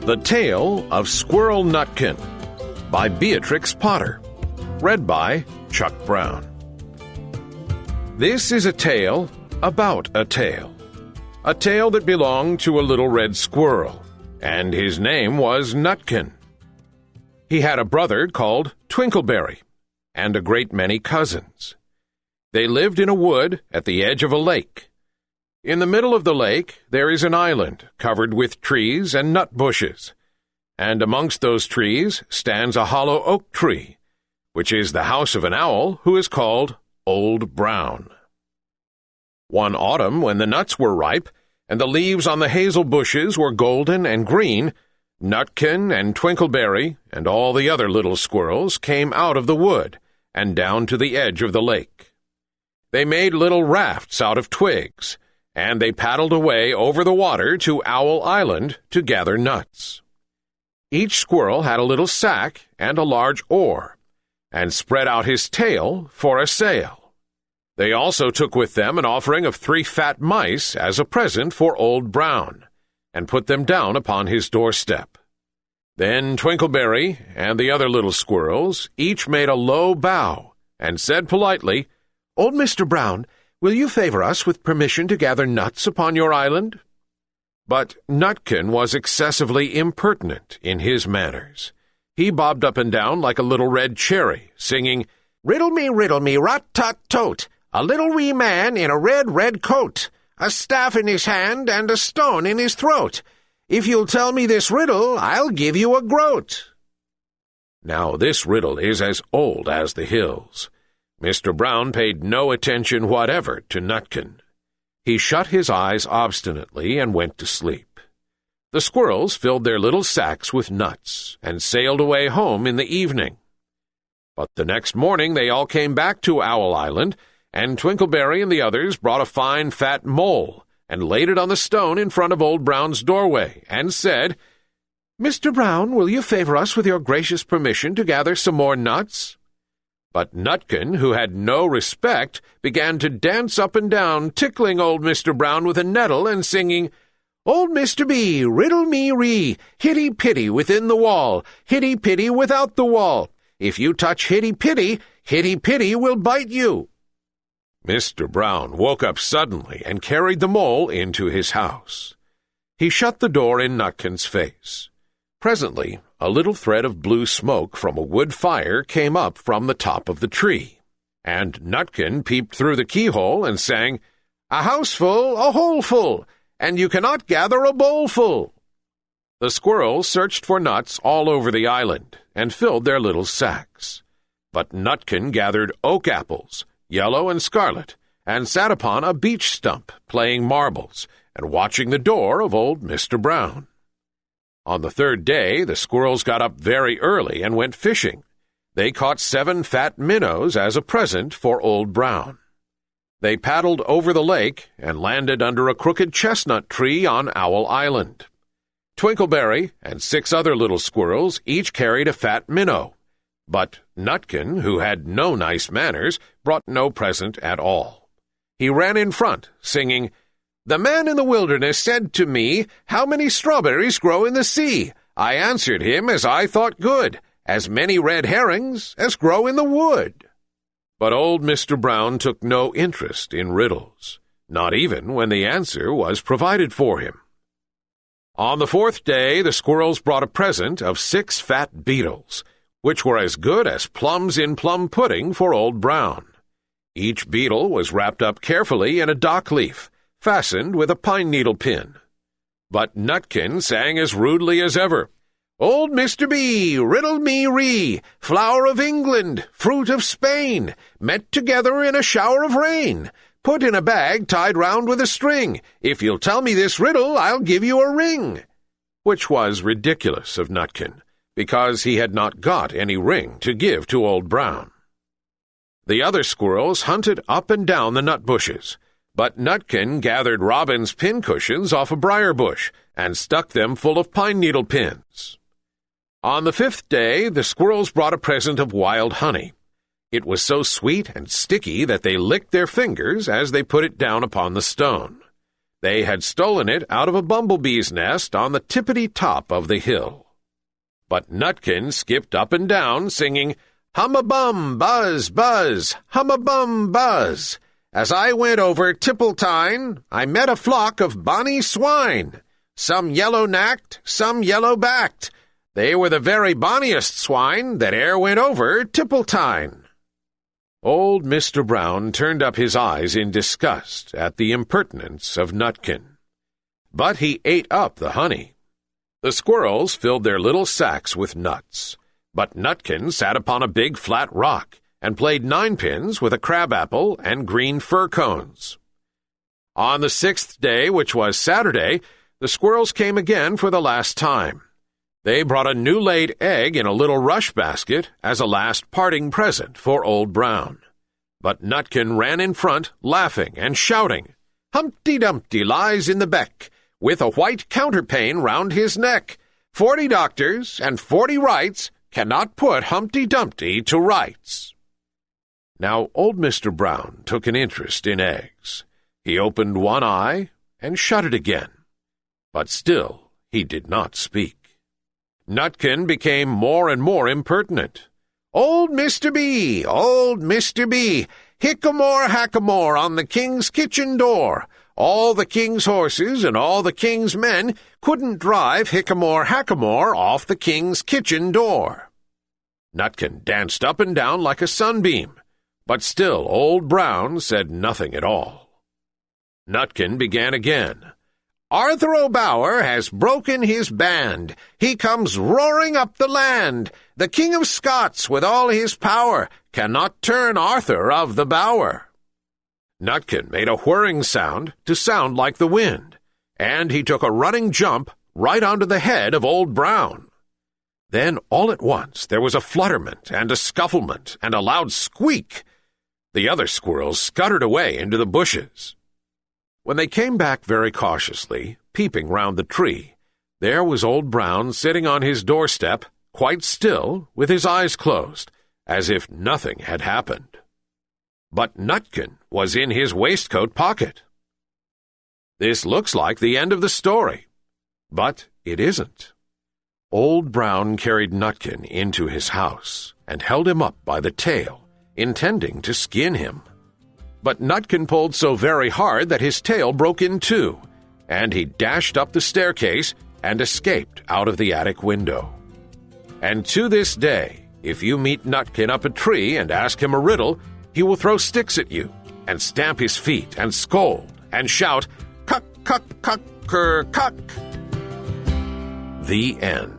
The Tale of Squirrel Nutkin by Beatrix Potter. Read by Chuck Brown. This is a tale about a tale. A tale that belonged to a little red squirrel, and his name was Nutkin. He had a brother called Twinkleberry, and a great many cousins. They lived in a wood at the edge of a lake. In the middle of the lake there is an island covered with trees and nut bushes, and amongst those trees stands a hollow oak tree, which is the house of an owl who is called Old Brown. One autumn, when the nuts were ripe, and the leaves on the hazel bushes were golden and green, Nutkin and Twinkleberry and all the other little squirrels came out of the wood and down to the edge of the lake. They made little rafts out of twigs, and they paddled away over the water to Owl Island to gather nuts. Each squirrel had a little sack and a large oar, and spread out his tail for a sail. They also took with them an offering of 3 fat mice as a present for Old Brown, and put them down upon his doorstep. Then Twinkleberry and the other little squirrels each made a low bow, and said politely, "Old Mr. Brown, will you favor us with permission to gather nuts upon your island?" But Nutkin was excessively impertinent in his manners. He bobbed up and down like a little red cherry, singing, riddle me, rot-tot-tote, a little wee man in a red, red coat, a staff in his hand and a stone in his throat. If you'll tell me this riddle, I'll give you a groat." Now this riddle is as old as the hills. Mr. Brown paid no attention whatever to Nutkin. He shut his eyes obstinately and went to sleep. The squirrels filled their little sacks with nuts and sailed away home in the evening. But the next morning they all came back to Owl Island, and Twinkleberry and the others brought a fine fat mole and laid it on the stone in front of Old Brown's doorway and said, "Mr. Brown, will you favor us with your gracious permission to gather some more nuts?" But Nutkin, who had no respect, began to dance up and down, tickling old Mr. Brown with a nettle and singing, "Old Mr. B, riddle me ree, hitty-pitty within the wall, hitty-pitty without the wall. If you touch hitty-pitty, hitty-pitty will bite you." Mr. Brown woke up suddenly and carried the mole into his house. He shut the door in Nutkin's face. Presently, a little thread of blue smoke from a wood fire came up from the top of the tree, and Nutkin peeped through the keyhole and sang, "A houseful, a holeful, and you cannot gather a bowlful." The squirrels searched for nuts all over the island and filled their little sacks. But Nutkin gathered oak apples, yellow and scarlet, and sat upon a beech stump, playing marbles and watching the door of old Mr. Brown. On the 3rd day, the squirrels got up very early and went fishing. They caught 7 fat minnows as a present for Old Brown. They paddled over the lake and landed under a crooked chestnut tree on Owl Island. Twinkleberry and 6 other little squirrels each carried a fat minnow, but Nutkin, who had no nice manners, brought no present at all. He ran in front, singing, "The man in the wilderness said to me, 'How many strawberries grow in the sea?' I answered him as I thought good, 'As many red herrings as grow in the wood.'" But old Mr. Brown took no interest in riddles, not even when the answer was provided for him. On the 4th day, the squirrels brought a present of 6 fat beetles, which were as good as plums in plum pudding for Old Brown. Each beetle was wrapped up carefully in a dock leaf, fastened with a pine needle pin. But Nutkin sang as rudely as ever, "Old Mr. B, riddle me ree, flower of England, fruit of Spain, met together in a shower of rain, put in a bag tied round with a string. If you'll tell me this riddle, I'll give you a ring," which was ridiculous of Nutkin, because he had not got any ring to give to Old Brown. The other squirrels hunted up and down the nut bushes, but Nutkin gathered robin's pincushions off a briar bush and stuck them full of pine needle pins. On the 5th day, the squirrels brought a present of wild honey. It was so sweet and sticky that they licked their fingers as they put it down upon the stone. They had stolen it out of a bumblebee's nest on the tippity-top of the hill. But Nutkin skipped up and down, singing, "Hum-a-bum, buzz, buzz, hum-a-bum, buzz. As I went over Tippletine, I met a flock of bonny swine. Some yellow-nacked, some yellow-backed. They were the very bonniest swine that e'er went over Tippletine." Old Mr. Brown turned up his eyes in disgust at the impertinence of Nutkin. But he ate up the honey. The squirrels filled their little sacks with nuts, but Nutkin sat upon a big flat rock and played ninepins with a crabapple and green fir cones. On the 6th day, which was Saturday, the squirrels came again for the last time. They brought a new-laid egg in a little rush basket as a last parting present for Old Brown. But Nutkin ran in front, laughing and shouting, "Humpty Dumpty lies in the beck, with a white counterpane round his neck. 40 doctors and 40 wrights cannot put Humpty Dumpty to rights." Now old Mr. Brown took an interest in eggs. He opened one eye and shut it again. But still he did not speak. Nutkin became more and more impertinent. "Old Mr. B, old Mr. B, hickamore hackamore on the king's kitchen door. All the king's horses and all the king's men couldn't drive hickamore hackamore off the king's kitchen door." Nutkin danced up and down like a sunbeam, but still Old Brown said nothing at all. Nutkin began again. "Arthur O'Bower has broken his band. He comes roaring up the land. The King of Scots, with all his power, cannot turn Arthur of the Bower." Nutkin made a whirring sound to sound like the wind, and he took a running jump right onto the head of Old Brown. Then all at once there was a flutterment and a scufflement and a loud squeak. The other squirrels scuttered away into the bushes. When they came back very cautiously, peeping round the tree, there was Old Brown sitting on his doorstep, quite still, with his eyes closed, as if nothing had happened. But Nutkin was in his waistcoat pocket. This looks like the end of the story, but it isn't. Old Brown carried Nutkin into his house and held him up by the tail, intending to skin him. But Nutkin pulled so very hard that his tail broke in two, and he dashed up the staircase and escaped out of the attic window. And to this day, if you meet Nutkin up a tree and ask him a riddle, he will throw sticks at you and stamp his feet and scold and shout, "Cuck, cuck, cuck, cuck." The end.